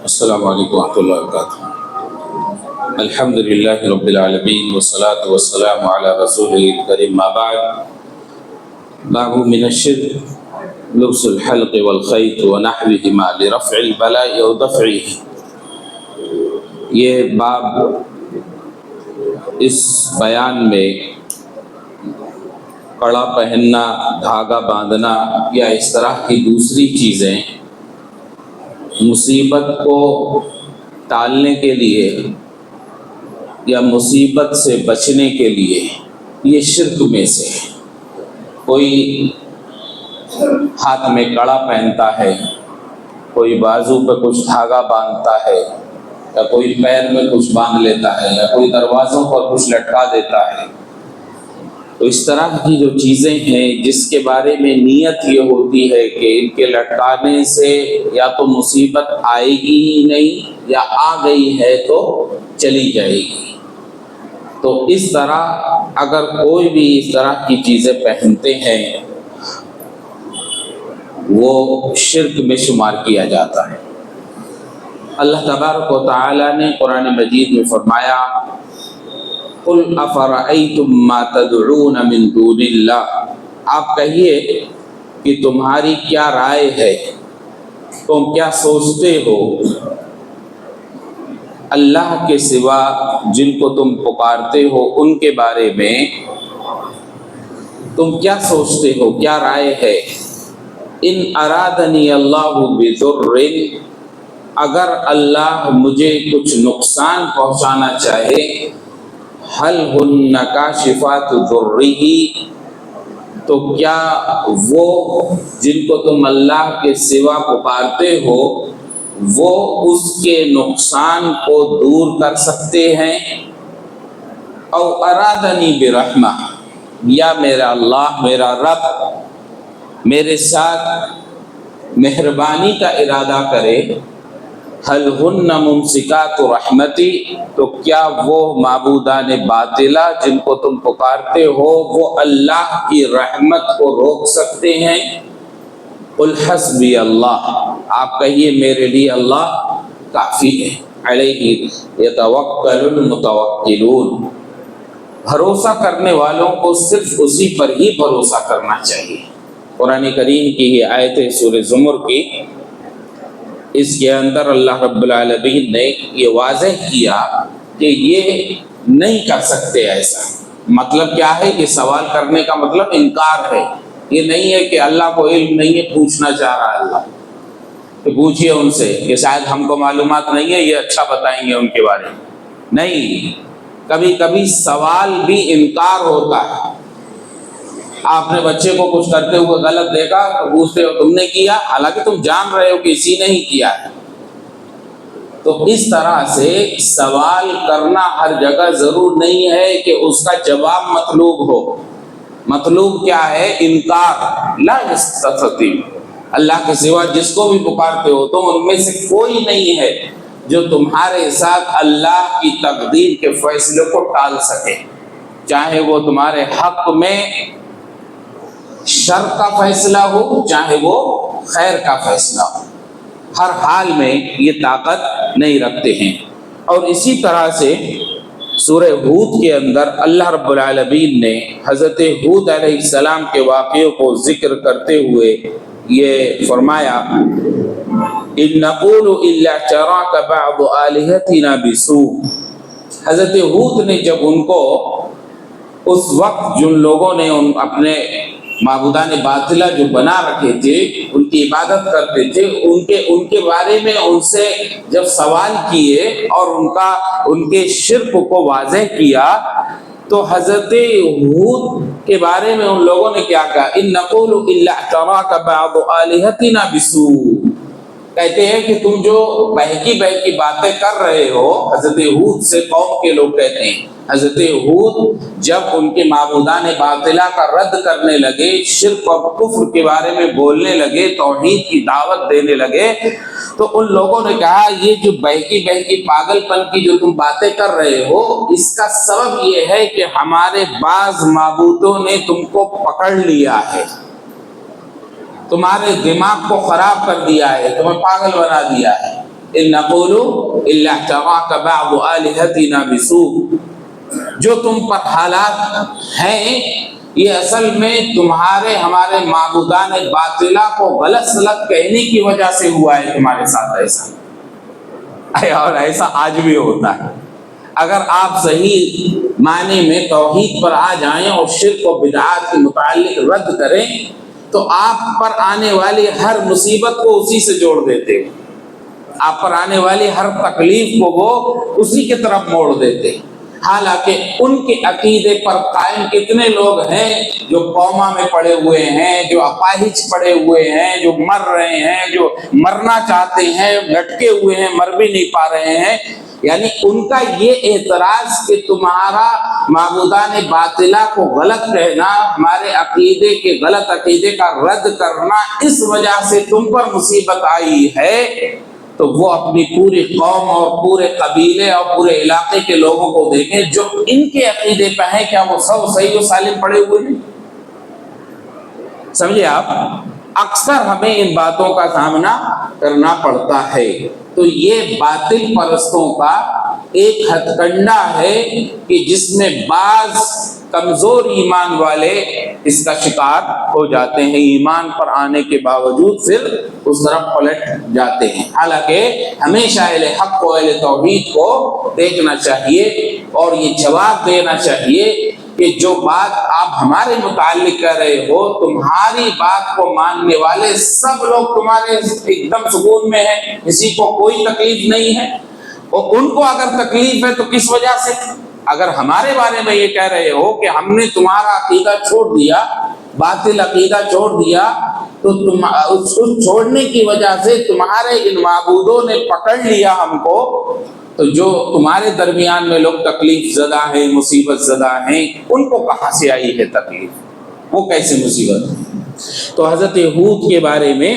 السلام علیکم ورحمۃ اللہ وبرکاتہ۔ الحمد للہ رب العالمین والصلاة والسلام علی رسولہ الکریم، ما بعد، باب من الشرک لبس الحلق والخیط ونحوہما لرفع البلاء و دفعہ۔ یہ باب اس بیان میں کڑا پہننا، دھاگا باندھنا یا اس طرح کی دوسری چیزیں مصیبت کو ٹالنے کے لیے یا مصیبت سے بچنے کے لیے یہ شرک میں سے ہے۔ کوئی ہاتھ میں کڑا پہنتا ہے، کوئی بازو پہ کچھ دھاگا باندھتا ہے، یا کوئی پیر میں کچھ باندھ لیتا ہے، یا کوئی دروازوں پر کچھ لٹکا دیتا ہے۔ تو اس طرح کی جو چیزیں ہیں جس کے بارے میں نیت یہ ہوتی ہے کہ ان کے لٹکانے سے یا تو مصیبت آئے گی ہی نہیں، یا آ گئی ہے تو چلی جائے گی، تو اس طرح اگر کوئی بھی اس طرح کی چیزیں پہنتے ہیں وہ شرک میں شمار کیا جاتا ہے۔ اللہ تبارک و تعالی نے قرآن مجید میں فرمایا، قُلْ أَفَرَأَيْتُمْ مَا تَدْعُونَ مِن دُونِ اللَّهِ، آپ کہیے کہ تمہاری کیا رائے ہے، تم کیا سوچتے ہو اللہ کے سوا جن کو تم پکارتے ہو ان کے بارے میں، تم کیا سوچتے ہو، کیا رائے ہے؟ ان ارادنی اللہ بضر، اگر اللہ مجھے کچھ نقصان پہنچانا چاہے، حل ہن کاشفات ضرہ، تو کیا وہ جن کو تم اللہ کے سوا پکارتے ہو وہ اس کے نقصان کو دور کر سکتے ہیں؟ او ارادنی برحمہ، یا میرا اللہ، میرا رب میرے ساتھ مہربانی کا ارادہ کرے، حل ہن ممسکات رحمتی، تو کیا وہ معبودان باطلہ جن کو تم پکارتے ہو وہ اللہ کی رحمت کو روک سکتے ہیں؟ قل حسبی اللہ، آپ کہیے میرے لیے اللہ کافی ہے، علیہ یتوکل المتوکلون، بھروسہ کرنے والوں کو صرف اسی پر ہی بھروسہ کرنا چاہیے۔ قرآن کریم کی یہ آیت سورہ زمر کی، اس کے اندر اللہ رب العالمین نے یہ واضح کیا کہ یہ نہیں کر سکتے ایسا۔ مطلب کیا ہے؟ یہ سوال کرنے کا مطلب انکار ہے، یہ نہیں ہے کہ اللہ کو علم نہیں ہے، پوچھنا چاہ رہا ہے اللہ کہ پوچھئے ان سے کہ شاید ہم کو معلومات نہیں ہے، یہ اچھا بتائیں گے ان کے بارے میں۔ نہیں، کبھی کبھی سوال بھی انکار ہوتا ہے۔ آپ نے بچے کو کچھ کرتے ہوئے غلط دیکھا تو پوچھتے ہو تم نے کیا، حالانکہ تم جان رہے ہو کہ اسی نے ہی کیا ہے۔ تو اس طرح سے سوال کرنا ہر جگہ ضرور نہیں ہے کہ اس کا جواب مطلوب ہو۔ مطلوب کیا ہے؟ انکار، لا یستطیع، اللہ کے سوا جس کو بھی پکارتے ہو تم ان میں سے کوئی نہیں ہے جو تمہارے ساتھ اللہ کی تقدیر کے فیصلے کو ٹال سکے، چاہے وہ تمہارے حق میں شر کا فیصلہ ہو چاہے وہ خیر کا فیصلہ ہو، ہر حال میں یہ طاقت نہیں رکھتے ہیں۔ اور اسی طرح سے سورہ ہود کے اندر اللہ رب العالمین نے حضرت ہود علیہ السلام کے واقعوں کو ذکر کرتے ہوئے یہ فرمایا، إِن نَقُولُ إِلَّا اعْتَرَاكَ بَعْضُ آلِهَتِنَا بِسُوءٍ، حضرت ہود نے جب ان کو اس وقت جن لوگوں نے اپنے معبودان باطلہ جو بنا رکھے تھے، ان کی عبادت کرتے تھے، ان کے بارے میں ان سے جب سوال کیے اور ان کے شرک کو واضح کیا، تو حضرت ہود کے بارے میں ان لوگوں نے کیا کہا، إِن نَقُولُ إِلَّا اعْتَرَاكَ بَعْضُ آلِهَتِنَا بِسُوءٍ، کہتے ہیں کہ تم جو بہکی باتیں کر رہے ہو، حضرت ہود سے قوم کے لوگ کہتے ہیں۔ حضرت ہود جب ان کے معبودان باطلہ کا رد کرنے لگے، شرک اور کفر کے بارے میں بولنے لگے، توحید کی دعوت دینے لگے، تو ان لوگوں نے کہا یہ جو بہکی پاگل پن کی جو تم باتیں کر رہے ہو، اس کا سبب یہ ہے کہ ہمارے بعض معبودوں نے تم کو پکڑ لیا ہے، تمہارے دماغ کو خراب کر دیا ہے، تمہیں پاگل بنا دیا ہے۔ ان نقول الا اعتراك بعض آلهتنا بسوء، جو تم پر حالات ہیں یہ اصل میں تمہارے ہمارے معبودان باطلہ کو غلط سلط کہنے کی وجہ سے ہوا ہے تمہارے ساتھ ایسا، اور ایسا آج بھی ہوتا ہے۔ اگر آپ صحیح معنی میں توحید پر آ جائیں اور شرک و بدعات کے متعلق رد کریں تو آپ پر آنے والی ہر مصیبت کو اسی سے جوڑ دیتے، آپ پر آنے والی ہر تکلیف کو وہ اسی کی طرف موڑ دیتے۔ حالانکہ ان کے عقیدے پر قائم کتنے لوگ ہیں جو کوما میں پڑے ہوئے ہیں، جو اپاہج پڑے ہوئے ہیں، جو مر رہے ہیں، جو مرنا چاہتے ہیں، لٹکے ہوئے ہیں، مر بھی نہیں پا رہے ہیں۔ یعنی ان کا یہ اعتراض کہ تمہارا معبودان باطلہ کو غلط کہنا، ہمارے عقیدے کے غلط عقیدے کا رد کرنا، اس وجہ سے تم پر مصیبت آئی ہے، تو وہ اپنی پوری قوم اور پورے قبیلے اور پورے علاقے کے لوگوں کو دیکھیں جو ان کے عقیدے پہ ہیں، کیا وہ سب صحیح و سالم پڑے ہوئے ہیں؟ سمجھے آپ؟ اکثر ہمیں ان باتوں کا سامنا کرنا پڑتا ہے۔ تو یہ باطل پرستوں کا ایک ہتھ کنڈا ہے کہ جس میں بعض کمزور ایمان والے اس کا شکار ہو جاتے ہیں، ایمان پر آنے کے باوجود پھر اس طرف پلٹ جاتے ہیں۔ حالانکہ ہمیشہ اہل حق و اہل توحید کو دیکھنا چاہیے اور یہ جواب دینا چاہیے کہ جو بات آپ ہمارے متعلق کہہ رہے ہو، تمہاری بات کو ماننے والے سب لوگ تمہارے ایک دم سکون میں ہیں، کسی کو کوئی تکلیف نہیں ہے، اور ان کو اگر تکلیف ہے تو کس وجہ سے؟ اگر ہمارے بارے میں یہ کہہ رہے ہو کہ ہم نے تمہارا عقیدہ چھوڑ دیا، باطل عقیدہ چھوڑ دیا، تو تم اس چھوڑنے کی وجہ سے تمہارے ان معبودوں نے پکڑ لیا ہم کو، تو جو تمہارے درمیان میں لوگ تکلیف زدہ ہیں، مصیبت زدہ ہیں، ان کو کہاں سے آئی ہے تکلیف؟ وہ کیسے مصیبت ہے؟ تو حضرت ہود کے بارے میں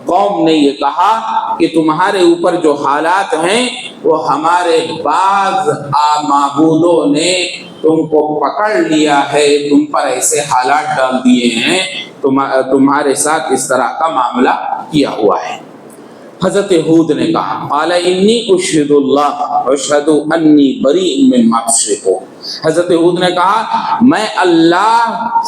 قوم نے یہ کہا کہ تمہارے اوپر جو حالات ہیں وہ ہمارے بعض معبودوں نے تم کو پکڑ لیا ہے، تم پر ایسے حالات ڈال دیے ہیں، تمہارے ساتھ اس طرح کا معاملہ کیا ہوا ہے۔ حضرت ہود نے کہا قال انی اشہد اللہ واشہد انی بریء مما تشرکون، حضرت ہود نے کہا میں اللہ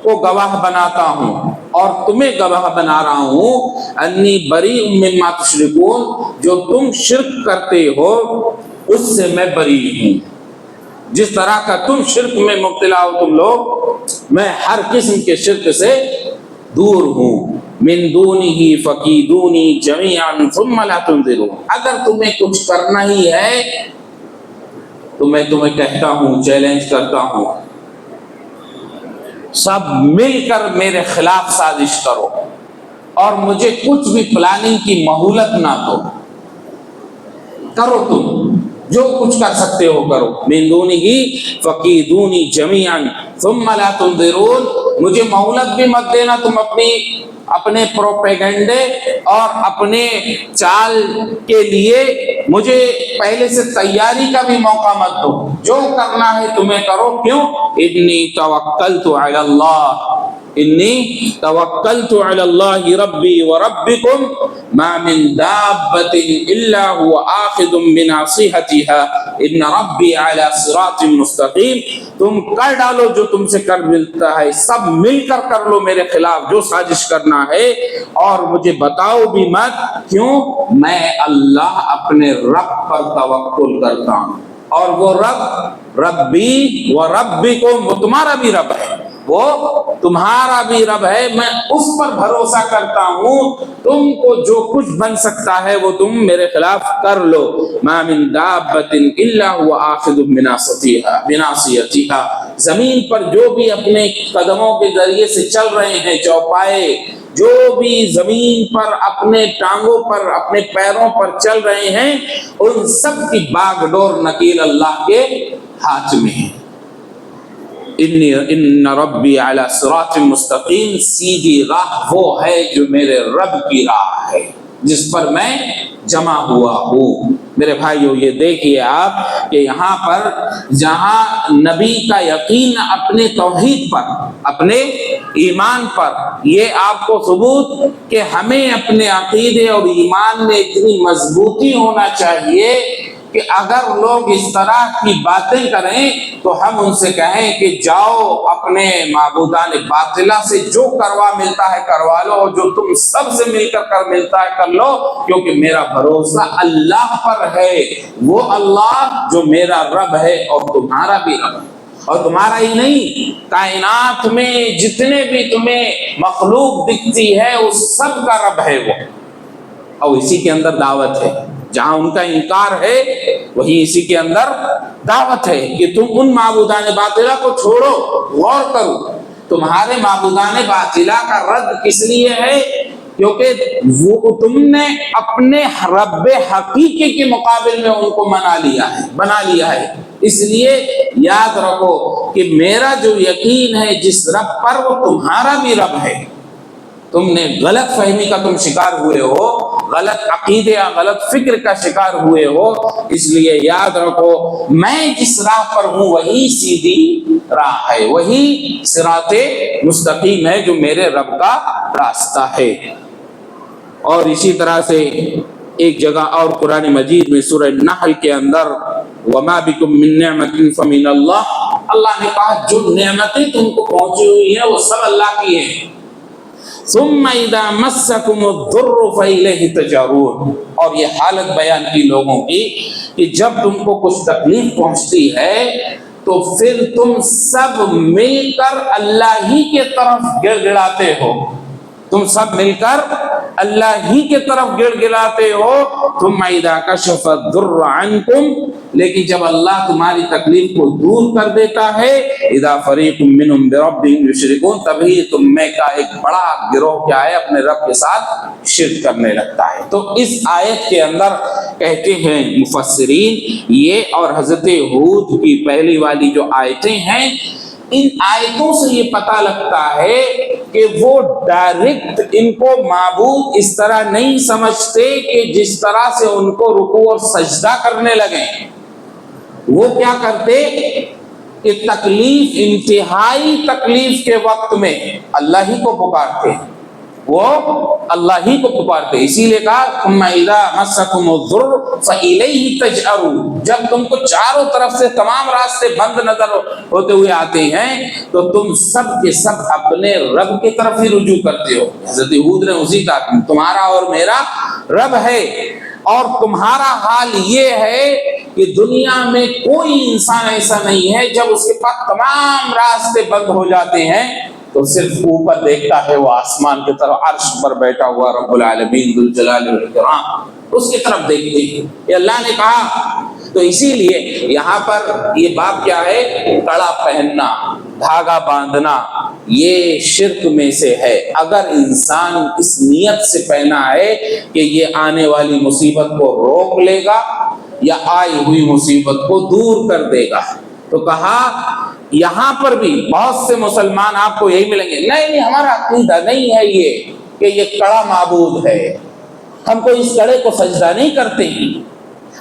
کو گواہ بناتا ہوں اور تمہیں گواہ بنا رہا ہوں، انی بریء مما تشرکون، جو تم شرک کرتے ہو اس سے میں بری ہوں، جس طرح کا تم شرک میں مبتلا ہو تم لوگ، میں ہر قسم کے شرک سے دور ہوں۔ من دونہ فکیدونی جمیعا ثم لا تنظرون، اگر تمہیں کچھ کرنا ہی ہے تو میں تمہیں کہتا ہوں، چیلنج کرتا ہوں، سب مل کر میرے خلاف سازش کرو اور مجھے کچھ بھی پلاننگ کی مہلت نہ دو، کرو تم جو کچھ کر سکتے ہو کرو۔ من دونہ فکیدونی جمیعا ثم لا تنظرون، مجھے مہلت بھی مت دینا، تم اپنے پروپیگنڈے اور اپنے چال کے لیے مجھے پہلے سے تیاری کا بھی موقع مت دو، جو کرنا ہے تمہیں کرو۔ کیوں؟ انی توکلت علی اللہ، انی توکلت علی اللہ ربی وربکم ما من دابۃ الا هو آخذ بناصیتها ان ربی علی صراط مستقیم، تم کر ڈالو جو تم سے کر ملتا ہے، سب مل کر کر لو میرے خلاف جو سازش کرنا ہے، اور مجھے بتاؤ بھی مت۔ کیوں؟ میں اللہ اپنے رب پر توکل کرتا ہوں، اور وہ رب ربی و ربکم، وہ تمہارا بھی رب ہے، وہ تمہارا بھی رب ہے، میں اس پر بھروسہ کرتا ہوں، تم کو جو کچھ بن سکتا ہے وہ تم میرے خلاف کر لو۔ ما من دابۃ الا هو آخذ بناصیتها، زمین پر جو بھی اپنے قدموں کے ذریعے سے چل رہے ہیں، چوپائے جو بھی زمین پر اپنے ٹانگوں پر اپنے پیروں پر چل رہے ہیں، ان سب کی باغ ڈور نکیل اللہ کے ہاتھ میں ہے۔ ان ربی علی صراط مستقیم، سیدھی راہ وہ ہے جو میرے رب کی راہ ہے جس پر میں جمع ہوا ہوں۔ میرے بھائیو یہ دیکھیے آپ کہ یہاں پر جہاں نبی کا یقین اپنے توحید پر، اپنے ایمان پر، یہ آپ کو ثبوت کہ ہمیں اپنے عقیدے اور ایمان میں اتنی مضبوطی ہونا چاہیے کہ اگر لوگ اس طرح کی باتیں کریں تو ہم ان سے کہیں کہ جاؤ اپنے معبودان باطلہ سے جو کروا ملتا ہے کروا لو، اور جو تم سب سے مل کر ملتا ہے کر لو، کیونکہ میرا بھروسہ اللہ پر ہے، وہ اللہ جو میرا رب ہے اور تمہارا بھی رب ہے۔ اور تمہارا ہی نہیں، کائنات میں جتنے بھی تمہیں مخلوق دکھتی ہے اس سب کا رب ہے وہ، اور اسی کے اندر دعوت ہے۔ جہاں ان کا انکار ہے وہی اسی کے اندر دعوت ہے کہ تم ان معبودان باطلہ کو چھوڑو۔ غور کرو، تمہارے معبودان باطلہ کا رد کس لیے ہے؟ کیونکہ وہ تم نے اپنے رب حقیقی کے مقابل میں ان کو بنا لیا ہے۔ اس لیے یاد رکھو کہ میرا جو یقین ہے جس رب پر، وہ تمہارا بھی رب ہے۔ تم نے غلط فہمی کا تم شکار ہوئے ہو، غلط عقیدے یا غلط فکر کا شکار ہوئے ہو، اس لیے یاد رکھو میں جس راہ پر ہوں وہی سیدھی راہ ہے، وہی صراط مستقیم ہے جو میرے رب کا راستہ ہے۔ اور اسی طرح سے ایک جگہ اور قرآن مجید میں سورہ نحل کے اندر وَمَا بِكُم مِّن نِّعْمَةٍ فَمِنَ اللَّهِ، اللہ نے کہا جو نعمتیں تم کو پہنچی ہوئی ہیں وہ سب اللہ کی ہیں۔ ثم اذا مسکم الضر فالیہ تجارون، اور یہ حالت بیان کی لوگوں کی کہ جب تم کو کچھ تکلیف پہنچتی ہے تو پھر تم سب مل کر اللہ ہی کے طرف گڑ گڑاتے ہو، تم سب مل کر اللہ ہی کے طرف گڑ گڑاتے ہو۔ ثم اذا کشف الضر عنکم، لیکن جب اللہ تمہاری تکلیف کو دور کر دیتا ہے، اذا فریق منہم بربہم یشرکون، تبھی تم میں کا ایک بڑا گروہ کیا ہے اپنے رب کے ساتھ شرک کرنے لگتا ہے۔ تو اس آیت کے اندر کہتے ہیں مفسرین، یہ اور حضرت ہود کی پہلی والی جو آیتیں ہیں، ان آیتوں سے یہ پتہ لگتا ہے کہ وہ ڈائریکٹ ان کو معبود اس طرح نہیں سمجھتے کہ جس طرح سے ان کو رکوع اور سجدہ کرنے لگیں۔ وہ کیا کرتے کہ تکلیف، انتہائی تکلیف کے وقت میں اللہ ہی کو پکارتے، وہ اللہ ہی کو پکارتے۔ اسی لیے کہا ثم اذا مسکم الضر فالیہ تجأرون، جب تم کو چاروں طرف سے تمام راستے بند نظر ہوتے ہوئے آتے ہیں تو تم سب کے سب اپنے رب کی طرف ہی رجوع کرتے ہو۔ حضرت ہود نے اسی کہا تمہارا اور میرا رب ہے، اور تمہارا حال یہ ہے کہ دنیا میں کوئی انسان ایسا نہیں ہے جب اس کے پاس تمام راستے بند ہو جاتے ہیں تو صرف اوپر دیکھتا ہے، وہ آسمان کی طرف عرش پر بیٹھا ہوا رب العالمین ذو الجلال والاکرام، اس کی طرف دیکھتے ہیں۔ یہ اللہ نے کہا۔ تو اسی لیے یہاں پر یہ باب کیا ہے؟ کڑا پہننا، دھاگا باندھنا، یہ شرک میں سے ہے۔ اگر انسان اس نیت سے پہنا ہے کہ یہ آنے والی مصیبت کو روک لے گا یا آئی ہوئی مصیبت کو دور کر دے گا، تو کہا یہاں پر بھی بہت سے مسلمان آپ کو یہی ملیں گے، نہیں ہمارا عقیدہ نہیں ہے یہ کہ یہ کڑا معبود ہے، ہم کو اس کڑے کو سجدہ نہیں کرتے ہیں،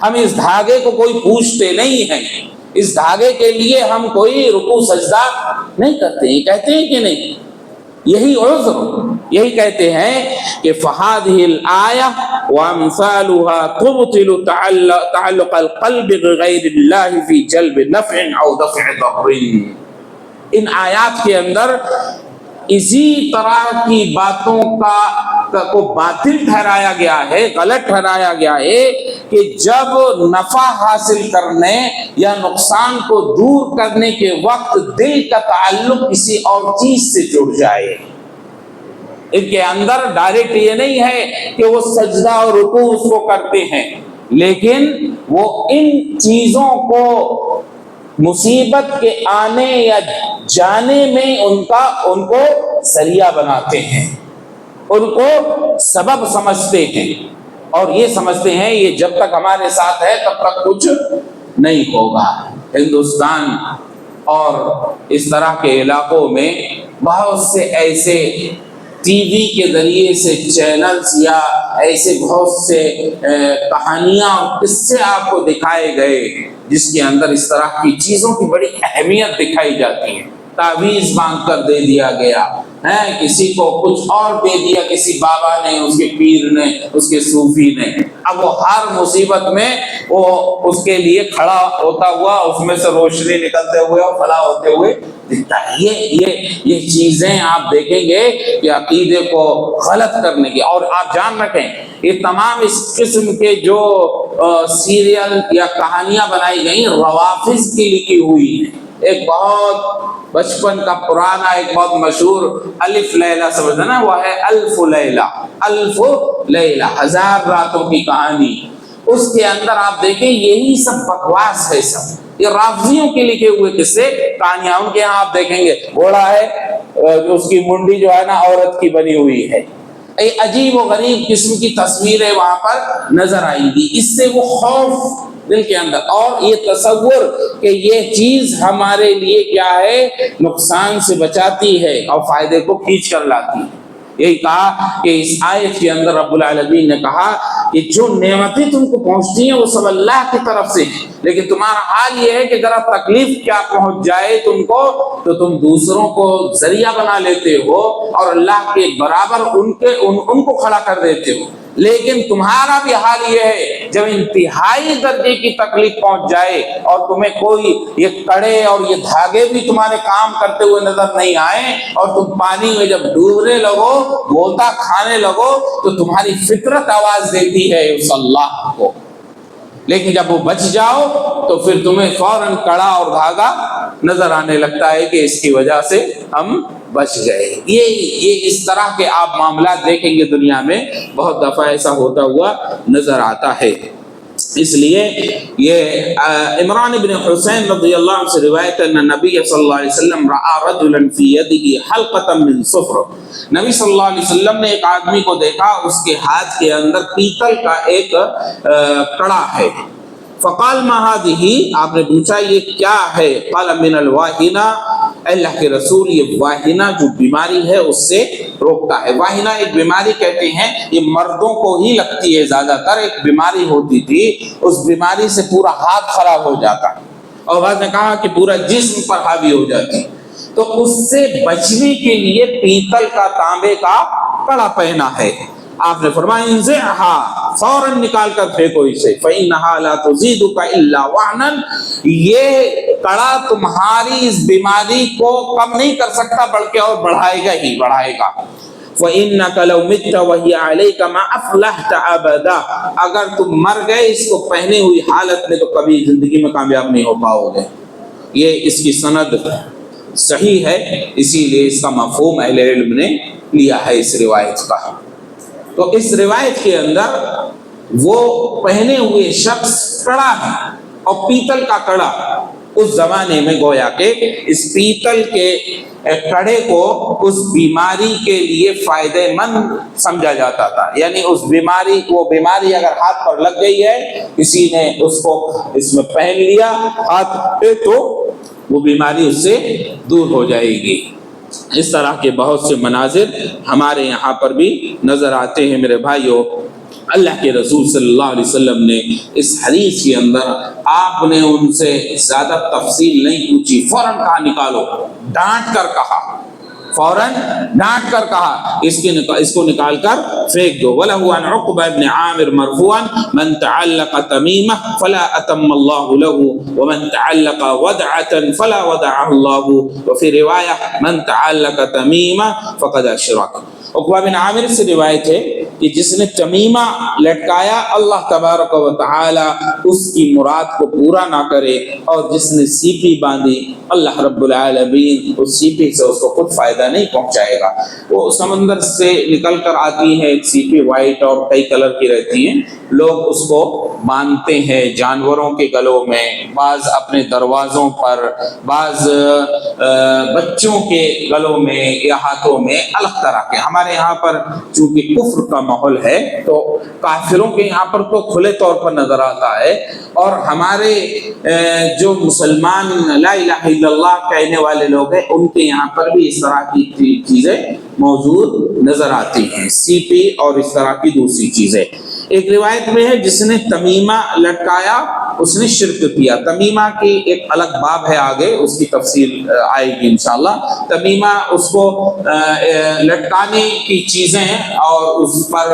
ہم اس دھاگے کو کوئی پوجتے نہیں ہیں، اس دھاگے کے لیے ہم کوئی رکوع سجدہ نہیں کرتے ہیں۔ کہتے ہیں کہ نہیں؟ یہی عذر، یہی کہتے ہیں کہ فَهَذِهِ الْآيَةُ وَأَمْثَالُهَا تُبْطِلُ تَعَلُّقَ الْقَلْبِ بِغَيْرِ اللَّهِ فِي جَلْبِ نَفْعٍ أَوْ دَفْعِ ضَرٍ، ان آیات کے اندر اسی طرح کی باتوں کو باطل ٹھہرایا گیا ہے، غلط ٹھہرایا گیا ہے کہ جب نفع حاصل کرنے یا نقصان کو دور کرنے کے وقت دل کا تعلق کسی اور چیز سے جڑ جائے۔ ان کے اندر ڈائریکٹ یہ نہیں ہے کہ وہ سجدہ اور رکوع اس کو کرتے ہیں، لیکن وہ ان چیزوں کو مصیبت کے آنے یا جانے میں ان کو ذریعہ بناتے ہیں، ان کو سبب سمجھتے ہیں، اور یہ سمجھتے ہیں یہ جب تک ہمارے ساتھ ہے تب تک کچھ نہیں ہوگا۔ ہندوستان اور اس طرح کے علاقوں میں بہت سے ایسے ٹی وی کے ذریعے سے چینلز یا ایسے بہت سے کہانیاں اور قصے آپ کو دکھائے گئے جس کے اندر اس طرح کی چیزوں کی بڑی اہمیت دکھائی جاتی ہے۔ تعویذ باندھ کر دے دیا گیا، ہے، کسی کو کچھ اور دے دیا، کسی بابا نے، اس کے پیر نے، اس کے صوفی نے، اب وہ ہر مصیبت میں وہ اس کے لیے کھڑا ہوتا ہوا، اس میں سے روشنی نکلتے ہوئے اور فلاح ہوتے ہوئے دکھتا ہے۔ یہ چیزیں آپ دیکھیں گے کہ عقیدے کو غلط کرنے کی، اور آپ جان رکھیں یہ تمام اس قسم کے جو سیریل یا کہانیاں بنائی گئی روافض کی لکھی ہوئی ہیں۔ ایک بہت بچپن کا پرانا ایک بہت مشہور الف لیلہ سمجھنا نا، وہ ہے الف لیلہ، الف لیلہ، 1000 راتوں کی کہانی۔ اس کے اندر آپ دیکھیں یہی سب بکواس ہے، سب یہ رافضیوں کے لکھے ہوئے قصے کہانیاں۔ ان کے یہاں آپ دیکھیں گے گھوڑا ہے، اس کی منڈی جو ہے نا عورت کی بنی ہوئی ہے، عجیب و غریب قسم کی تصویریں وہاں پر نظر آئیں گی۔ اس سے وہ خوف دل کے اندر، اور یہ تصور کہ یہ چیز ہمارے لیے کیا ہے، نقصان سے بچاتی ہے اور فائدے کو کھینچ کر لاتی ہے۔ یہی کہا کہ اس آیت کے اندر رب العالمین نے کہا کہ جو نعمتیں تم کو پہنچتی ہیں وہ سب اللہ کی طرف سے ہیں، لیکن تمہارا حال یہ ہے کہ ذرا تکلیف کیا پہنچ جائے تم کو تو تم دوسروں کو ذریعہ بنا لیتے ہو اور اللہ کے برابر ان کو کھڑا کر دیتے ہو۔ لیکن تمہارا بھی حال یہ ہے جب انتہائی درجے کی تکلیف پہنچ جائے اور تمہیں کوئی یہ کڑے اور یہ دھاگے بھی تمہارے کام کرتے ہوئے نظر نہیں آئے اور تم پانی میں جب ڈوبنے لگو، غوطہ کھانے لگو، تو تمہاری فطرت آواز دیتی ہے اس اللہ کو، لیکن جب وہ بچ جاؤ تو پھر تمہیں فوراً کڑا اور دھاگا نظر آنے لگتا ہے کہ اس کی وجہ سے ہم بچ گئے۔ یہ اس طرح کے آپ معاملات دیکھیں گے دنیا میں بہت دفعہ ایسا ہوتا ہوا نظر آتا ہے۔ اس لیے یہ عمران بن حسین رضی اللہ عنہ سے روایت ہے کہ نبی صلی اللہ علیہ وسلم رأى رجلا في يده حلقة من صفر، نبی صلی اللہ علیہ وسلم نے ایک آدمی کو دیکھا، اس کے ہاتھ کے اندر پیتل کا ایک کڑا ہے۔ فقال ما هذه، آپ نے پوچھا یہ کیا ہے؟ قال من الواہنہ، اللہ کے رسول یہ واہنہ جو بیماری ہے اس سے روکتا ہے۔ واہنہ ایک بیماری کہتے ہیں، یہ مردوں کو ہی لگتی ہے زیادہ تر، ایک بیماری ہوتی تھی، اس بیماری سے پورا ہاتھ خراب ہو جاتا اور بعد نے کہا کہ پورا جسم پر حاوی ہو جاتی، تو اس سے بچنے کے لیے پیتل کا تانبے کا کڑا پہنا ہے۔ آپ نے فرمایا انزعها، فوراً نکال کر پھینکو اسے، فإنها لا تزيدك إلا وهنا، یہ کڑا تمہاری اس بیماری کو کم نہیں کر سکتا بلکہ اور بڑھائے گا ہی بڑھائے گا۔ وَإِنَّكَ لَوْ مِتَّ وَهِيَ عَلَيْكَ مَا أَفْلَحْتَ أَبَدًا، اگر تم مر گئے اس کو پہنے ہوئی حالت میں تو کبھی زندگی میں کامیاب نہیں ہو پاؤ گے۔ یہ اس کی سند صحیح ہے، اسی لیے اس کا مفہوم اہل علم نے لیا ہے اس روایت کا۔ تو اس روایت کے اندر وہ پہنے ہوئے شخص کڑا ہے، اور پیتل کا کڑا اس زمانے میں گویا کہ اس پیتل کے کڑے کو اس بیماری کے لیے فائدہ مند سمجھا جاتا تھا، یعنی اس بیماری، وہ بیماری اگر ہاتھ پر لگ گئی ہے، کسی نے اس کو اس میں پہن لیا ہاتھ پہ، تو وہ بیماری اس سے دور ہو جائے گی۔ اس طرح کے بہت سے مناظر ہمارے یہاں پر بھی نظر آتے ہیں میرے بھائیوں۔ اللہ کے رسول صلی اللہ علیہ وسلم نے اس حدیث کے اندر آپ نے ان سے زیادہ تفصیل نہیں پوچھی، فوراً کہا نکالو، ڈانٹ کر کہا، فوراً ڈانٹ کر کہا اس کو نکال کر پھینک دو۔ وَلَهُ عَنْ عُقْبَةَ بْنِ عَامِرٍ مَرْفُوعًا مَنْ تَعَلَّقَ تَمِيمَةً فَلَا أَتَمَّ اللَّهُ لَهُ وَمَنْ تَعَلَّقَ وَدْعَةً فَلَا وَدَعَهُ اللَّهُ وفي رواية مَنْ تَعَلَّقَ تَمِيمَةً فَقَدْ أَشْرَكَ۔ عقبہ بن عامر سے روایت ہے کہ جس نے تمیمہ لٹکایا، اللہ تبارک و تعالی اس کی مراد کو پورا نہ کرے، اور جس نے سیپی باندھی، اللہ رب العالمین اس سیپی سے اس کو خود فائدہ نہیں پہنچائے گا۔ وہ سمندر سے نکل کر آتی ہے ایک سیپی، وائٹ اور کئی کلر کی رہتی ہیں، لوگ اس کو باندھتے ہیں جانوروں کے گلوں میں، بعض اپنے دروازوں پر، بعض بچوں کے گلوں میں یا ہاتھوں میں، الگ طرح کے۔ ہمارے یہاں پر چونکہ کفر کا ماحول ہے تو کافروں کے یہاں پر تو کھلے طور پر نظر آتا ہے، اور ہمارے جو مسلمان لا الہ الا اللہ کہنے والے لوگ ہیں ان کے یہاں پر بھی اس طرح کی چیزیں موجود نظر آتی ہیں، سیپی اور اس طرح کی دوسری چیزیں۔ ایک روایت میں ہے جس نے تمیمہ لٹکایا اس نے شرک کیا۔ تمیمہ کی ایک الگ باب ہے آگے، اس کی تفصیل آئے گی انشاءاللہ۔ تمیمہ اس کو لٹکانے کی چیزیں اور اس پر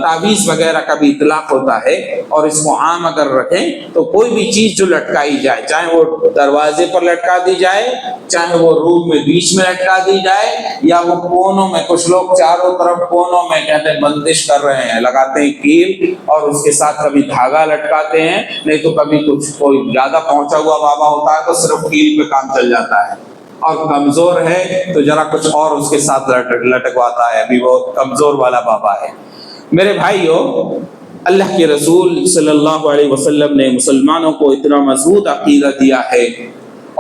تعویذ وغیرہ کا بھی اطلاق ہوتا ہے، اور اس کو عام اگر رکھیں تو کوئی بھی چیز جو لٹکائی جائے، چاہے وہ دروازے پر لٹکا دی جائے، چاہے وہ روم میں بیچ میں لٹکا دی جائے، یا وہ کونوں میں، کچھ لوگ چاروں طرف کونوں میں کہتے ہیں بندش کر رہے ہیں، لگاتے ہیں کیل اور اس کے ساتھ کبھی دھاگا لٹکاتے ہیں، نہیں تو کبھی کچھ کوئی زیادہ پہنچا ہوا بابا ہوتا ہے تو صرف کیل پہ کام چل جاتا ہے، اور کمزور ہے تو ذرا کچھ اور اس کے ساتھ لٹکواتا ہے، ابھی وہ کمزور والا بابا ہے۔ میرے بھائیو، اللہ کے رسول صلی اللہ علیہ وسلم نے مسلمانوں کو اتنا مضبوط عقیدہ دیا ہے،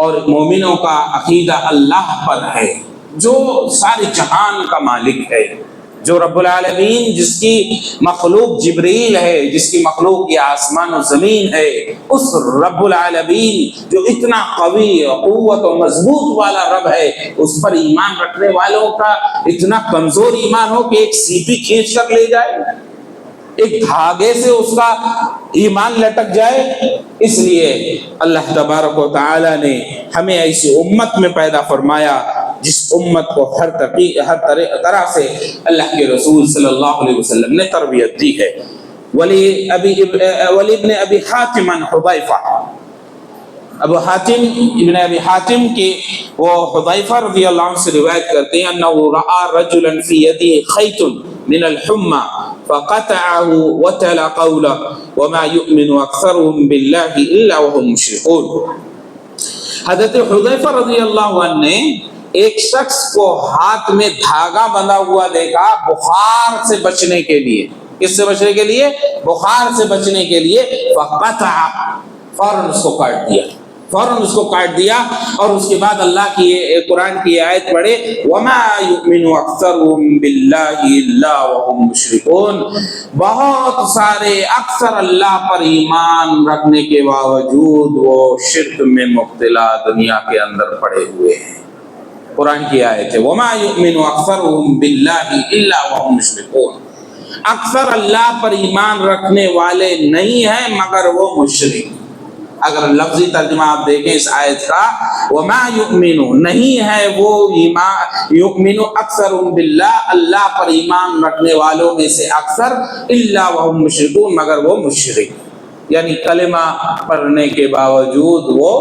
اور مومنوں کا عقیدہ اللہ پر ہے جو سارے جہان کا مالک ہے، جو رب العالمین، جس کی مخلوق جبریل ہے، جس کی مخلوق یہ آسمان و زمین ہے، اس رب العالمین جو اتنا قوی قوت و مضبوط والا رب ہے، اس پر ایمان رکھنے والوں کا اتنا کمزور ایمان ہو کہ ایک سیپی کھینچ کر لے جائے، ایک دھاگے سے اس کا ایمان لٹک جائے۔ اس لیے اللہ تبارک و تعالی نے ہمیں ایسی امت میں پیدا فرمایا جس امت کو ہر طرح سے اللہ کے رسول صلی اللہ علیہ وسلم نے تربیت دی ہے۔ ولی ابن ابی حاتم حذیفہ، ابو حاتم ابن ابی حاتم کی وہ حذیفہ رضی اللہ عنہ سے روایت کرتے ہیں انہ رأى رجلا فی یدہ خیط من الحمى فقطعه وتلا قوله وما يؤمن اکثرهم بالله الا وهم مشركون۔ حضرت حذیفہ رضی اللہ عنہ نے ایک شخص کو ہاتھ میں دھاگا بندھا ہوا دیکھا بخار سے بچنے کے لیے۔ کس سے بچنے کے لیے؟ بخار سے بچنے کے لیے۔ فقطع، فوراً اس کو کاٹ دیا، فوراً اس کو کاٹ دیا، اور اس کے بعد اللہ کی قرآن کی آیت پڑھے وَمَا يُؤْمِنُ أَكْثَرُهُمْ بِاللَّهِ إِلَّا وَهُمْ مُشْرِكُونَ، بہت سارے اکثر اللہ پر ایمان رکھنے کے باوجود وہ شرک میں مبتلا دنیا کے اندر پڑے ہوئے ہیں۔ قرآن کی آیت ہے وَمَا يُؤْمِنُ أَكْثَرُهُمْ بِاللَّهِ إِلَّا وَهُمْ مُشْرِكُونَ، اکثر اللہ پر ایمان رکھنے والے نہیں ہیں مگر وہ مشرک۔ اگر لفظی ترجمہ آپ دیکھیں اس آیت کا، وَمَا يُؤْمِنُ، نہیں ہے وہ ایمان، یؤمن اکثرهم باللہ، اللہ پر ایمان رکھنے والوں میں سے اکثر، الا وهم مشرکون، مگر وہ مشرک، یعنی کلمہ پڑھنے کے باوجود وہ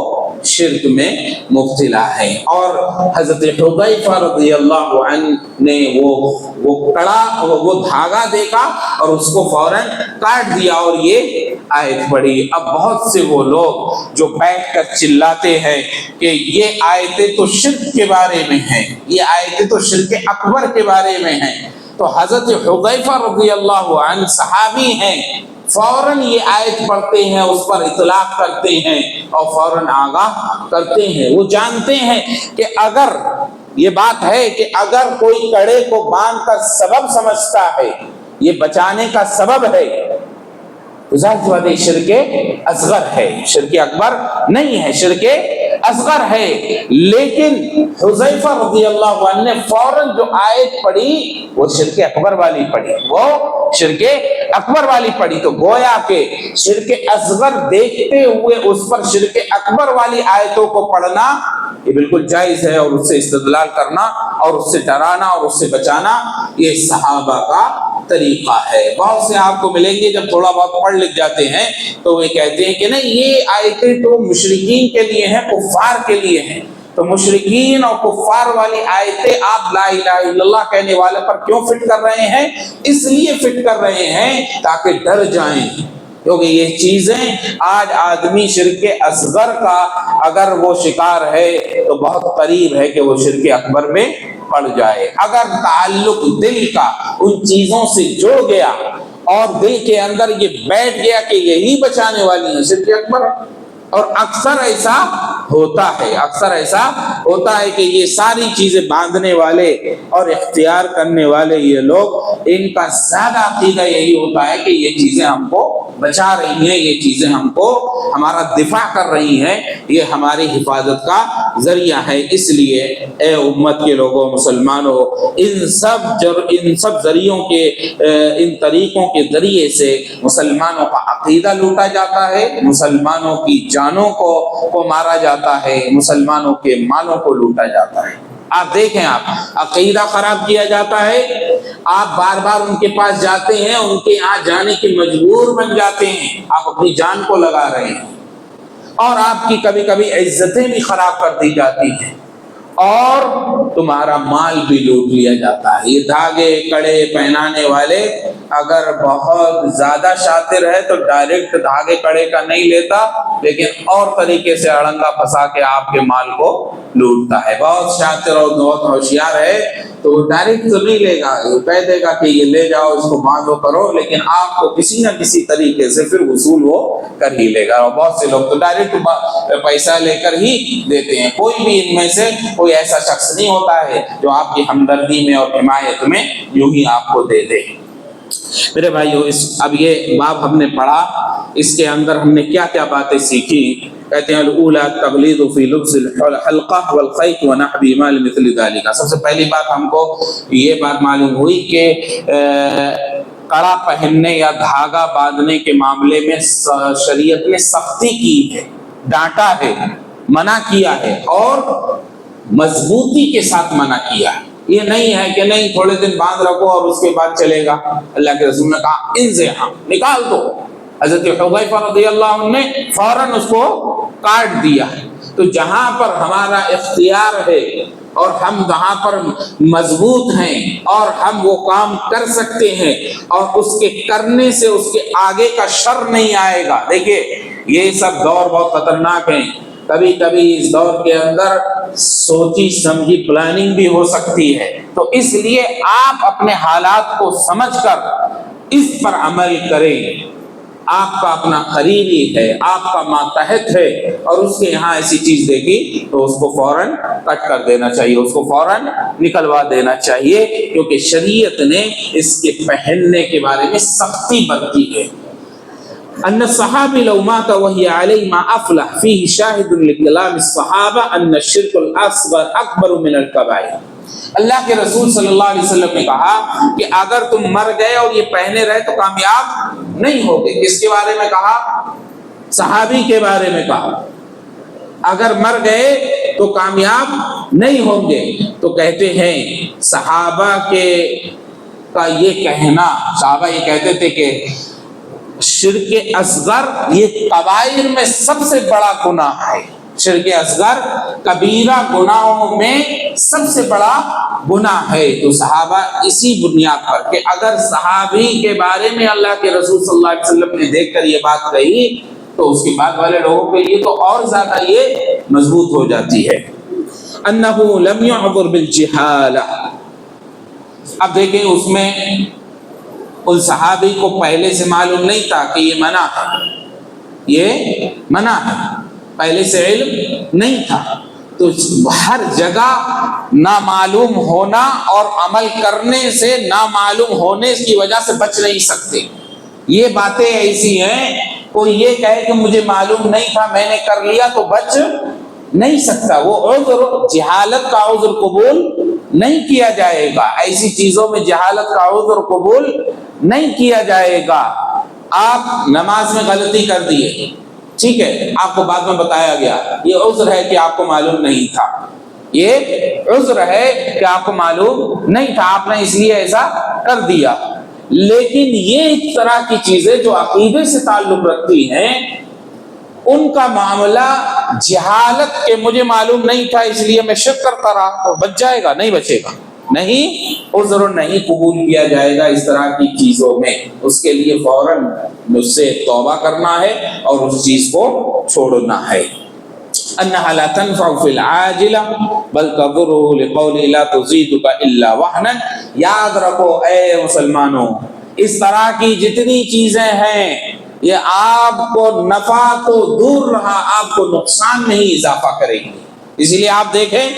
شرک میں مبتلا ہے۔ اور حضرت حذیفہ رضی اللہ عنہ نے وہ کڑا، وہ دھاگا دیکھا اور اس کو فوراً کاٹ دیا اور یہ آیت پڑھی۔ اب بہت سے وہ لوگ جو بیٹھ کر چلاتے ہیں کہ یہ آیتیں تو شرک کے بارے میں ہیں، یہ آیتیں تو شرک اکبر کے بارے میں ہیں، تو حضرت حذیفہ رضی اللہ عنہ صحابی ہیں، فوراً یہ آیت پڑھتے ہیں، اس پر اطلاق کرتے ہیں اور فوراً آگاہ کرتے ہیں۔ وہ جانتے ہیں کہ اگر یہ بات ہے کہ اگر کوئی کڑے کو باندھ کر سبب سمجھتا ہے، یہ بچانے کا سبب ہے، تو ظاہر بات ہے شرک اصغر ہے، شرک اکبر نہیں ہے، شرک اصغر ہے۔ لیکن حذیفہ رضی اللہ عنہ نے فوراً جو آیت پڑھی وہ شرک اکبر والی پڑھی، وہ شرک اکبر والی پڑھی، تو گویا کہ شرک اصغر دیکھتے ہوئے اس پر شرک اکبر والی آیتوں کو پڑھنا یہ بالکل جائز ہے، اور اس سے استدلال کرنا اور اس سے ڈرانا اور اس سے بچانا یہ صحابہ کا طریقہ ہے۔ بہت سے آپ کو ملیں گے جب تھوڑا بہت پڑھ لکھ جاتے ہیں تو وہ کہتے ہیں کہ نہیں یہ آیتیں تو مشرکین کے لیے ہیں، کفار کے لیے ہیں، تو مشرکین اور کفار والی آیتیں آپ لا الہ الا اللہ کہنے والے پر کیوں فٹ کر رہے ہیں؟ اس لیے فٹ کر رہے ہیں تاکہ ڈر جائیں، کیونکہ یہ چیزیں آج آدمی شرک اصغر کا اگر وہ شکار ہے تو بہت قریب ہے کہ وہ شرک اکبر میں پڑ جائے۔ اگر تعلق دل کا ان چیزوں سے جڑ گیا اور دل کے اندر یہ بیٹھ گیا کہ یہی بچانے والی ہیں، شرک اکبر، اور اکثر ایسا ہوتا ہے، اکثر ایسا ہوتا ہے کہ یہ ساری چیزیں باندھنے والے اور اختیار کرنے والے یہ لوگ، ان کا زیادہ عقیدہ یہی ہوتا ہے کہ یہ چیزیں ہم کو بچا رہی ہیں، یہ چیزیں ہم کو ہمارا دفاع کر رہی ہیں، یہ ہماری حفاظت کا ذریعہ ہے۔ اس لیے اے امت کے لوگوں، مسلمانوں، ان سب ذریعوں کے ان طریقوں کے ذریعے سے مسلمانوں کا عقیدہ لوٹا جاتا ہے، مسلمانوں کی جانوں کو مارا جاتا ہے، مسلمانوں کے مالوں کو لوٹا جاتا ہے۔ آپ دیکھیں، آپ عقیدہ خراب کیا جاتا ہے، آپ بار بار ان کے پاس جاتے ہیں، ان کے یہاں جانے کے مجبور بن جاتے ہیں، آپ اپنی جان کو لگا رہے ہیں، اور آپ کی کبھی کبھی عزتیں بھی خراب کر دی جاتی ہیں، اور تمہارا مال بھی لوٹ لیا جاتا ہے۔ یہ دھاگے کڑے پہنانے والے اگر بہت زیادہ شاطر ہے تو ڈائریکٹ دھاگے کڑے کا نہیں لیتا، لیکن اور طریقے سے اڑنگا پھنسا کے آپ کے مال کو لوٹتا ہے۔ بہت شاطر اور بہت ہوشیار ہے تو وہ ڈائریکٹ تو نہیں لے گا، وہ کہہ دے گا کہ یہ لے جاؤ، اس کو باندھو کرو، لیکن آپ کو کسی نہ کسی طریقے سے پھر وصول وہ کر ہی لے گا۔ اور بہت سے لوگ تو ڈائریکٹ پیسہ لے کر ہی دیتے ہیں۔ کوئی بھی ان میں سے کوئی ایسا شخص نہیں ہوتا ہے جو آپ کی ہمدردی میں اور حمایت میں یوں ہی آپ کو دے دے۔ میرے بھائیو، اب یہ باب ہم نے پڑھا، اس کے اندر ہم نے کیا کیا باتیں سیکھی؟ کہتے ہیں الاولی التغلیظ فی لبس الحلقہ والخیط ونحو ما مثل ذلك۔ سب سے پہلی بات ہم کو یہ بات معلوم ہوئی کہ کڑا پہننے یا دھاگا باندھنے کے معاملے میں شریعت نے سختی کی ہے، ڈانٹا ہے، منع کیا ہے، اور مضبوطی کے ساتھ منع کیا ہے۔ یہ نہیں ہے کہ نہیں تھوڑے دن باندھ رکھو اور اس کے بعد چلے گا۔ اللہ کے رسول نے کہا انزعا، نکال دو۔ حضرت حذیفہ رضی اللہ عنہ نے فوراً اس کو کاٹ دیا۔ تو جہاں پر ہمارا اختیار ہے اور ہم وہاں پر مضبوط ہیں اور ہم وہ کام کر سکتے ہیں اور اس کے کرنے سے اس کے آگے کا شر نہیں آئے گا۔ دیکھیے یہ سب دور بہت خطرناک ہیں، کبھی کبھی اس دور کے اندر سوچی سمجھی پلاننگ بھی ہو سکتی ہے، تو اس لیے آپ اپنے حالات کو سمجھ کر اس پر عمل کریں۔ آپ کا اپنا قریبی ہے، آپ کا ماتحت ہے، اور اس کے یہاں ایسی چیز دیکھی تو اس کو فوراً کٹ کر دینا چاہیے، اس کو فوراً نکلوا دینا چاہیے، کیونکہ شریعت نے اس کے پہننے کے بارے میں سختی برتی ہے۔ ان الصحابی لو مات وهي علیہ ما افلح فیہ شاہد لکلام الصحابہ ان الشرک الاصغر اکبر من الکبائر۔ اللہ کے رسول صلی اللہ علیہ وسلم نے کہا کہ اگر تم مر گئے اور یہ پہنے رہے تو کامیاب نہیں ہوگے۔ کس کے بارے میں کہا؟ صحابی کے بارے میں کہا، اگر مر گئے تو کامیاب نہیں ہوں گے۔ تو کہتے ہیں صحابہ کا یہ کہنا، صحابہ یہ کہتے تھے کہ شرک اصغر یہ کبائر میں سب سے بڑا گناہ ہے، شرک اصغر کبیرہ گناہوں میں سب سے بڑا گناہ ہے۔ تو صحابہ اسی بنیاد پر کہ اگر صحابی کے بارے میں اللہ کے رسول صلی اللہ علیہ وسلم نے دیکھ کر یہ بات کہی تو اس کے بعد والے لوگوں کے لیے تو اور زیادہ یہ مضبوط ہو جاتی ہے۔ انہ لم يعذر بالجہالہ۔ اب دیکھیں اس میں ان صحابی کو پہلے سے معلوم نہیں تھا کہ یہ منع ہے، یہ منع ہے، پہلے سے علم نہیں تھا، تو ہر جگہ نامعلوم ہونا اور عمل کرنے سے نامعلوم ہونے کی وجہ سے بچ نہیں سکتے۔ یہ باتیں ایسی ہیں، کوئی یہ کہے کہ مجھے معلوم نہیں تھا میں نے کر لیا تو بچ نہیں سکتا، وہ عذر جہالت کا عذر قبول نہیں کیا جائے گا، ایسی چیزوں میں جہالت کا عذر قبول نہیں کیا جائے گا۔ آپ نماز میں غلطی کر دیے، ٹھیک ہے، آپ کو بعد میں بتایا گیا، یہ عذر ہے کہ آپ کو معلوم نہیں تھا، یہ عذر ہے کہ آپ کو معلوم نہیں تھا، آپ نے اس لیے ایسا کر دیا۔ لیکن یہ ایک طرح کی چیزیں جو عقیدے سے تعلق رکھتی ہیں، ان کا معاملہ جہالت کے مجھے معلوم نہیں تھا اس لیے میں شک کرتا رہا تو بچ جائے گا؟ نہیں بچے گا، نہیں، عذر نہیں قبول کیا جائے گا اس طرح کی چیزوں میں۔ اس کے لیے فوراً اس سے توبہ کرنا ہے اور اس چیز کو چھوڑنا ہے۔ انہا لا تنفع فی العاجلہ بل تضر لقول لا تزیدک الا وہنا۔ یاد رکھو اے مسلمانوں، اس طرح کی جتنی چیزیں ہیں یہ آپ کو نفع تو دور رہا، آپ کو نقصان نہیں اضافہ کرے گی۔ اسی لیے آپ دیکھیں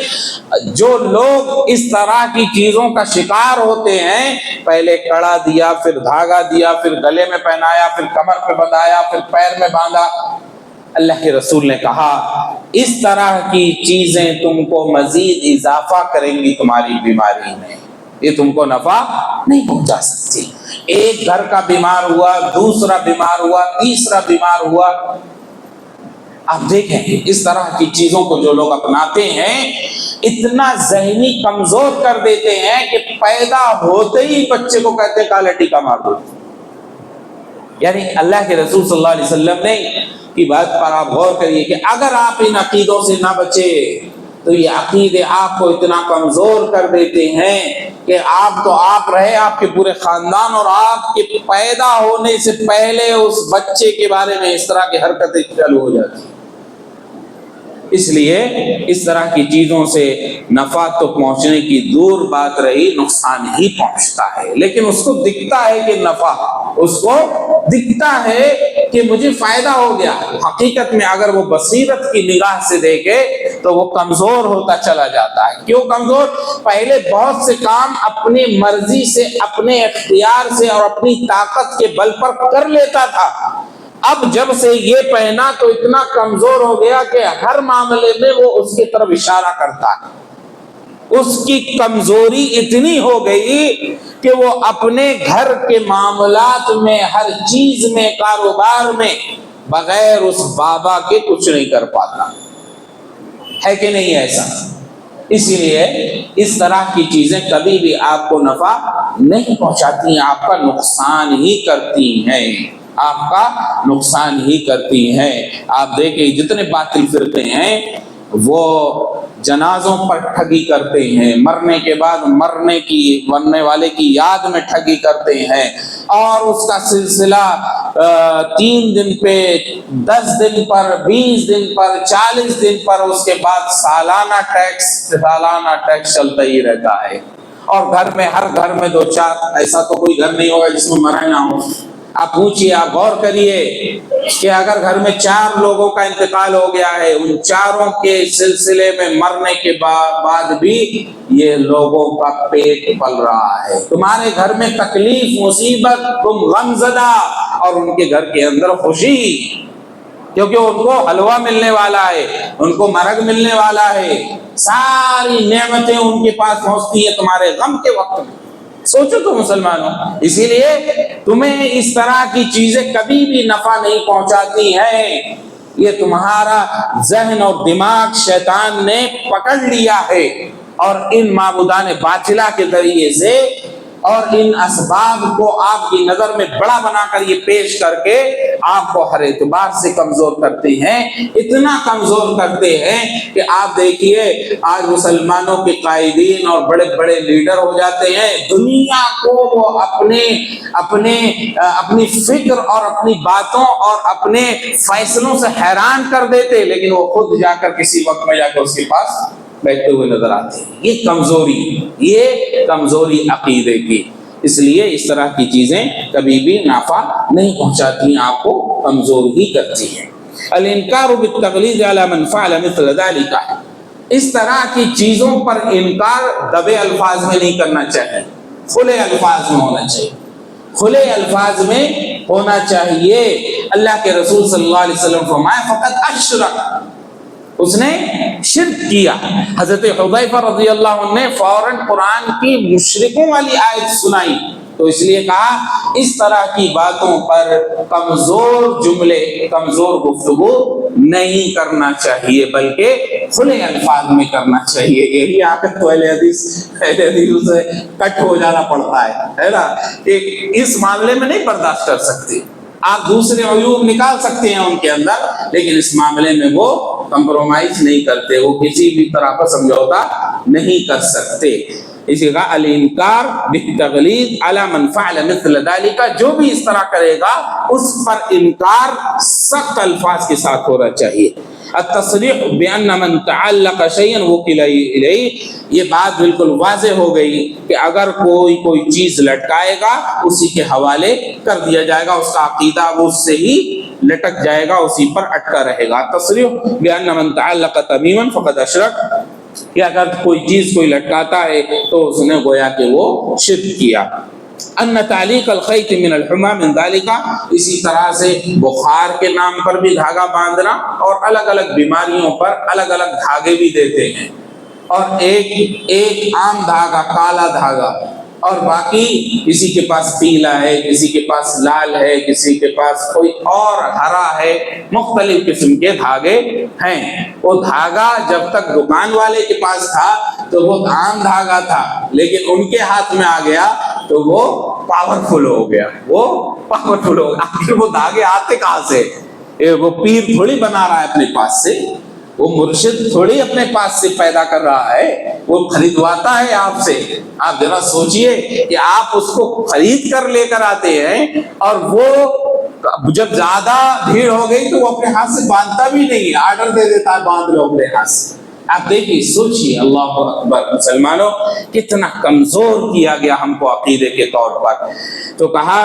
جو لوگ اس طرح کی چیزوں کا شکار ہوتے ہیں، پہلے کڑا دیا، پھر دھاگا دیا، پھر گلے میں پہنایا، پھر کمر پہ بندھایا، پھر پیر میں باندھا، اللہ کے رسول نے کہا اس طرح کی چیزیں تم کو مزید اضافہ کریں گی تمہاری بیماری میں، یہ تم کو نفع نہیں پہنچا سکتی۔ ایک گھر کا بیمار ہوا، دوسرا بیمار ہوا، تیسرا بیمار ہوا، آپ دیکھیں اس طرح کی چیزوں کو جو لوگ اپناتے ہیں اتنا ذہنی کمزور کر دیتے ہیں کہ پیدا ہوتے ہی بچے کو کہتے ہیں کالا ٹیکا مار دو۔ یعنی اللہ کے رسول صلی اللہ علیہ وسلم نے کی بات پر آپ غور کریے کہ اگر آپ ان عقیدوں سے نہ بچے تو یہ عقیدے آپ کو اتنا کمزور کر دیتے ہیں کہ آپ تو آپ رہے، آپ کے پورے خاندان اور آپ کے پیدا ہونے سے پہلے اس بچے کے بارے میں اس طرح کی حرکتیں چالو ہو جاتی ہیں۔ اس لیے اس طرح کی چیزوں سے نفع تو پہنچنے کی دور بات رہی، نقصان ہی پہنچتا ہے، لیکن اس کو دکھتا ہے کہ نفع، اس کو دکھتا ہے کہ مجھے فائدہ ہو گیا۔ حقیقت میں اگر وہ بصیرت کی نگاہ سے دیکھے تو وہ کمزور ہوتا چلا جاتا ہے۔ کیوں کمزور؟ پہلے بہت سے کام اپنی مرضی سے، اپنے اختیار سے اور اپنی طاقت کے بل پر کر لیتا تھا، اب جب سے یہ پہنا تو اتنا کمزور ہو گیا کہ ہر معاملے میں وہ اس کی طرف اشارہ کرتا ہے۔ اس کی کمزوری اتنی ہو گئی کہ وہ اپنے گھر کے معاملات میں، ہر چیز میں، کاروبار میں بغیر اس بابا کے کچھ نہیں کر پاتا ہے کہ نہیں ایسا؟ اسی لیے اس طرح کی چیزیں کبھی بھی آپ کو نفع نہیں پہنچاتی ہیں، آپ کا نقصان ہی کرتی ہیں، آپ کا نقصان ہی کرتی ہیں۔ آپ دیکھیں جتنے باطل فرقے ہیں وہ جنازوں پر ٹھگی کرتے ہیں، مرنے کے بعد مرنے والے کی یاد میں ٹھگی کرتے ہیں، اور اس کا سلسلہ 3 دن پہ، 10 دن پر، 20 دن پر، 40 دن پر، اس کے بعد سالانہ ٹیکس چلتا ہی رہتا ہے۔ اور گھر میں، ہر گھر میں 2-4، ایسا تو کوئی گھر نہیں ہوگا جس میں مرے نہ ہو۔ آپ پوچھئے، آپ غور کریے کہ اگر گھر میں 4 لوگوں کا انتقال ہو گیا ہے، ان 4 کے سلسلے میں مرنے کے بعد بھی یہ لوگوں کا پیٹ پل رہا ہے۔ تمہارے گھر میں تکلیف، مصیبت، تم غم زدہ، اور ان کے گھر کے اندر خوشی، کیونکہ ان کو حلوہ ملنے والا ہے، ان کو مرگ ملنے والا ہے، ساری نعمتیں ان کے پاس پہنچتی ہیں تمہارے غم کے وقت میں۔ سوچو تو مسلمانوں، اسی لیے تمہیں اس طرح کی چیزیں کبھی بھی نفع نہیں پہنچاتی ہیں۔ یہ تمہارا ذہن اور دماغ شیطان نے پکڑ لیا ہے، اور ان معبودان باطلہ کے ذریعے سے اور ان اسباب کو آپ کی نظر میں بڑا بنا کر یہ پیش کر کے آپ کو ہر اعتبار سے کمزور کرتے ہیں، اتنا کمزور کرتے ہیں کہ آپ دیکھیے آج مسلمانوں کے قائدین اور بڑے بڑے لیڈر ہو جاتے ہیں، دنیا کو وہ اپنی فکر اور اپنی باتوں اور اپنے فیصلوں سے حیران کر دیتے، لیکن وہ خود جا کر کسی وقت میں جا کر اس کے پاس بیٹھتے ہوئے نظر آتے ہیں۔ یہ کمزوری عقیدے کی، اس لیے اس طرح کی چیزیں کبھی بھی نفع نہیں پہنچاتی، آپ کو کمزور ہی کرتی ہیں۔ الانکار بالتقلید علی من فعل مثل ذلک، اس طرح کی چیزوں پر انکار دبے الفاظ میں نہیں کرنا چاہیے، کھلے الفاظ میں ہونا چاہیے، کھلے الفاظ میں ہونا چاہیے۔ اللہ کے رسول صلی اللہ علیہ وسلم فرمایا فقط اشرک، اس نے شرک کیا۔ حضرت حذیفہ رضی اللہ عنہ نے فوراً قرآن کی مشرکوں والی آیت سنائی، تو اس لیے کہا اس طرح کی باتوں پر کمزور جملے، کمزور گفتگو نہیں کرنا چاہیے، بلکہ کھلے الفاظ میں کرنا چاہیے۔ یہی عادت تو اہل حدیث سے کٹ ہو جانا پڑتا ہے نا، اس معاملے میں نہیں برداشت کر سکتے۔ آپ دوسرے عیوب نکال سکتے ہیں ان کے اندر، لیکن اس معاملے میں وہ کمپرومائز نہیں کرتے، وہ کسی بھی طرح کا سمجھوتا نہیں کر سکتے۔ اسی کا الانکار بالتقلید علی من فعل مثل ذلک، جو بھی اس طرح کرے گا اس پر انکار سخت الفاظ کے ساتھ ہونا چاہیے۔ التصریح بان من تعلق شیئا وکل الیہ، یہ بات بالکل واضح ہو گئی کہ اگر کوئی چیز لٹکائے گا اسی کے حوالے کر دیا جائے گا، اس کا عقیدہ وہ اس سے ہی لٹک جائے گا، اسی پر اٹکا رہے گا. تصریح بأن من تعلق تمیما فقد اشرک، کہ اگر کوئی چیز کوئی لٹکاتا ہے تو اس نے گویا کہ وہ شرک کیا. ان تعلیق الخیط من الحمى من ذلك، اسی طرح سے بخار کے نام پر بھی دھاگا باندھنا، اور الگ الگ بیماریوں پر الگ الگ دھاگے بھی دیتے ہیں، اور ایک عام دھاگا کالا دھاگا، اور باقی کسی کے پاس پیلا ہے، کسی کے پاس لال ہے، کسی کے پاس کوئی اور ہرا ہے، مختلف قسم کے دھاگے ہیں. وہ دھاگا جب تک دکان والے کے پاس تھا تو وہ عام دھاگا تھا، لیکن ان کے ہاتھ میں آ گیا تو وہ پاورفل ہو گیا، وہ پاورفل ہو گیا. آخر وہ دھاگے آتے کہاں سے؟ وہ پیر تھوڑی بنا رہا ہے اپنے پاس سے، وہ مرشد تھوڑی اپنے پاس سے پیدا کر رہا ہے، وہ خریدواتا ہے آپ سے. آپ ذرا سوچئے کہ آپ اس کو خرید کر لے کر آتے ہیں، اور وہ جب زیادہ بھیڑ ہو گئی تو وہ اپنے ہاتھ سے باندھتا بھی نہیں، آرڈر دے دیتا ہے باندھ لو اپنے ہاتھ سے. آپ دیکھیے، سوچئے، اللہ اکبر. مسلمانوں، کتنا کمزور کیا گیا ہم کو عقیدے کے طور پر. تو کہا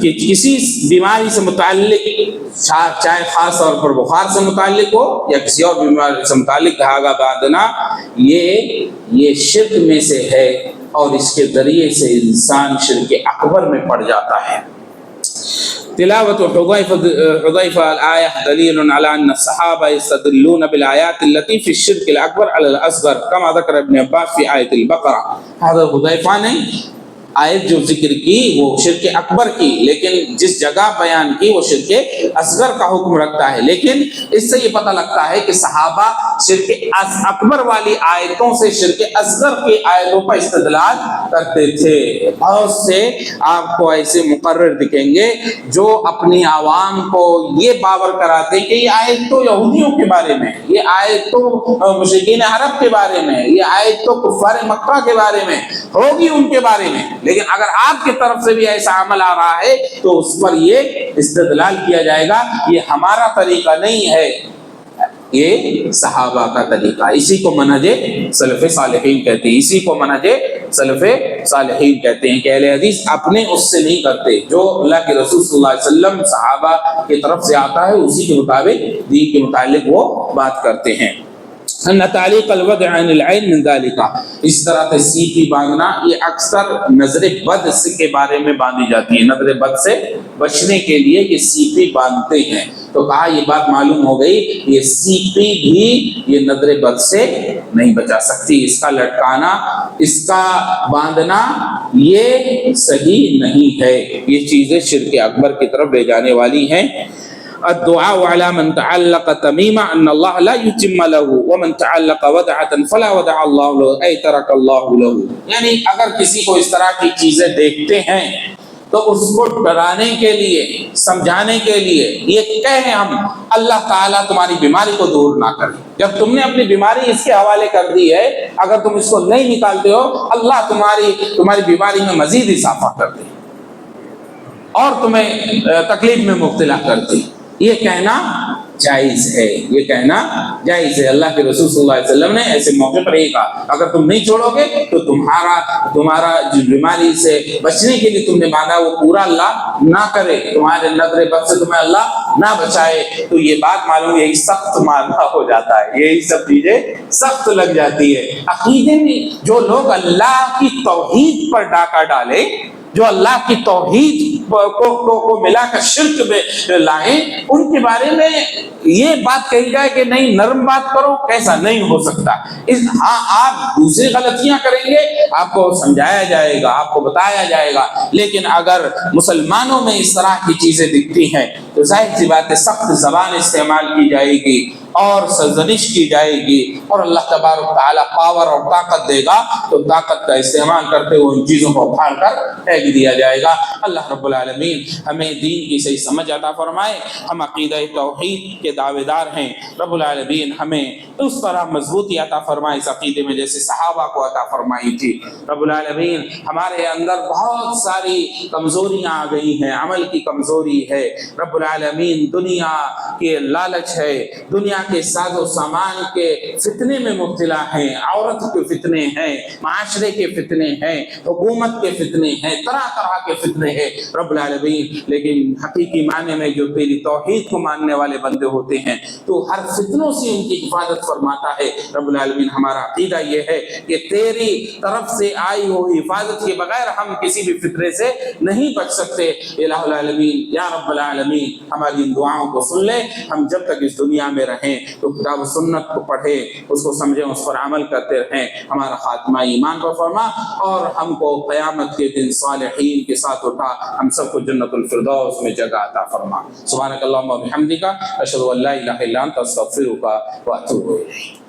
کہ کسی بیماری سے متعلق، چاہے خاص طور پر بخار سے متعلق ہو یا کسی اور بیماری سے متعلق، دھاگا باندھنا یہ شرک میں سے ہے، اور اس کے ذریعے سے انسان شرک اکبر میں پڑ جاتا ہے. تلاوت حذیفہ الآیہ دلیل علی ان الصحابہ یستدلون بالآیات التي فی الشرک الاکبر علی الاصغر کما ذکر ابن عباس فی آیت البقرہ. حضرت حذیفہ نے آیت جو ذکر کی وہ شرک اکبر کی، لیکن جس جگہ بیان کی وہ شرک اصغر کا حکم رکھتا ہے. لیکن اس سے یہ پتہ لگتا ہے کہ صحابہ شرک اکبر والی آیتوں سے شرک اصغر کی آیتوں پر استدلال کرتے تھے. بہت سے آپ کو ایسے مقرر دکھیں گے جو اپنی عوام کو یہ باور کراتے کہ یہ آیت تو یہودیوں کے بارے میں، یہ آیت تو مشرکین عرب کے بارے میں، یہ آیت تو کفار مکہ کے بارے میں ہوگی، ان کے بارے میں. لیکن اگر آپ کی طرف سے بھی ایسا عمل آ رہا ہے تو اس پر یہ استدلال کیا جائے گا یہ ہمارا طریقہ نہیں ہے، یہ صحابہ کا طریقہ. اسی کو منہج سلف صالحین کہتے ہیں، اسی کو منہج سلف صالحین کہتے ہیں کہ اہل حدیث اپنے اس سے نہیں کرتے، جو اللہ کے رسول صلی اللہ علیہ وسلم صحابہ کی طرف سے آتا ہے اسی کے مطابق دین کے متعلق وہ بات کرتے ہیں. ان تعلیق الوضع عن العین من ذلك، اس طرح سے سیپی باندھنا یہ اکثر نظر بد کے بارے میں باندھی جاتی ہے، نظر بد سے بچنے کے لیے یہ سیپی باندھتے ہیں. تو کہا یہ بات معلوم ہو گئی، یہ سیپی بھی یہ نظر بد سے نہیں بچا سکتی، اس کا لٹکانا، اس کا باندھنا یہ صحیح نہیں ہے، یہ چیزیں شرک اکبر کی طرف لے جانے والی ہیں. الدعاء على من تعلق تميما ان الله لا يتم له ومن تعلق ودعة فلا ودع الله له اي ترك الله له. یعنی اگر کسی کو اس طرح کی چیزیں دیکھتے ہیں تو اس کو ڈرانے کے لیے، سمجھانے کے لیے یہ کہیں ہم اللہ تعالیٰ تمہاری بیماری کو دور نہ کرے. جب تم نے اپنی بیماری اس کے حوالے کر دی ہے، اگر تم اس کو نہیں نکالتے ہو، اللہ تمہاری بیماری میں مزید اضافہ کر دے اور تمہیں تکلیف میں مبتلا کر دے. یہ کہنا جائز ہے، یہ کہنا جائز ہے. اللہ کے رسول صلی اللہ علیہ وسلم نے ایسے موقع پر یہ کہا اگر تم نہیں چھوڑو گے تو تمہارا جو بیماری سے بچنے کے لیے تم نے مانگا وہ پورا اللہ نہ کرے، تمہارے نظر بد سے تمہیں اللہ نہ بچائے. تو یہ بات معلوم، یہی سخت معاملہ ہو جاتا ہے، یہی سب چیزیں سخت لگ جاتی ہے. عقیدے میں جو لوگ اللہ کی توحید پر ڈاکہ ڈالے، جو اللہ کی توحید کو ملا کر شرک میں لائیں، ان کے بارے میں یہ بات کہی جائے کہ نہیں نرم بات کرو، کیسا نہیں ہو سکتا. ہاں آپ دوسری غلطیاں کریں گے، آپ کو سمجھایا جائے گا، آپ کو بتایا جائے گا، لیکن اگر مسلمانوں میں اس طرح کی چیزیں دکھتی ہیں تو ظاہر سی بات ہے سخت زبان استعمال کی جائے گی اور سرزنش کی جائے گی، اور اللہ تبارک و تعالیٰ پاور اور طاقت دے گا تو طاقت کا استعمال کرتے ہوئے ان چیزوں کو اکھاڑ کر پھینک دیا جائے گا. اللہ رب العالمین ہمیں دین کی صحیح سمجھ عطا فرمائے. ہم عقیدہ توحید کے دعوے دار ہیں، رب العالمین ہمیں اس طرح مضبوطی عطا فرمائے اس عقیدے میں جیسے صحابہ کو عطا فرمائی تھی. رب العالمین ہمارے اندر بہت ساری کمزوریاں آ گئی ہیں، عمل کی کمزوری ہے. رب العالمین دنیا کے لالچ ہے، دنیا کے ساز و سامان کے فتنے میں مبتلا ہیں، عورت کے فتنے ہیں، معاشرے کے فتنے ہیں، حکومت کے فتنے ہیں، طرح طرح کے فتنے ہیں رب العالمین۔ لیکن حقیقی معنی میں جو تیری توحید کو ماننے والے بندے ہوتے ہیں تو ہر فتنوں سے ان کی حفاظت فرماتا ہے رب العالمین۔ ہمارا عقیدہ یہ ہے کہ تیری طرف سے آئی ہوئی حفاظت کے بغیر ہم کسی بھی فتنے سے نہیں بچ سکتے۔ الہ العالمین یا رب العالمین ہماری ان دعاؤں کو سن لے۔ ہم جب تک اس دنیا میں رہیں تو کتاب و سنت کو پڑھیں، اس کو سمجھیں، اس پر عمل کرتے رہیں۔ ہمارا خاتمہ ایمان پر فرما اور ہم کو قیامت کے دن صالحین کے ساتھ اٹھا، ہم سب کو جنت الفردوس میں جگہ عطا فرما۔ سبحانک اللہم و بحمدک، اشہد ان لا الہ الا انت، استغفرک و اتوب الیک۔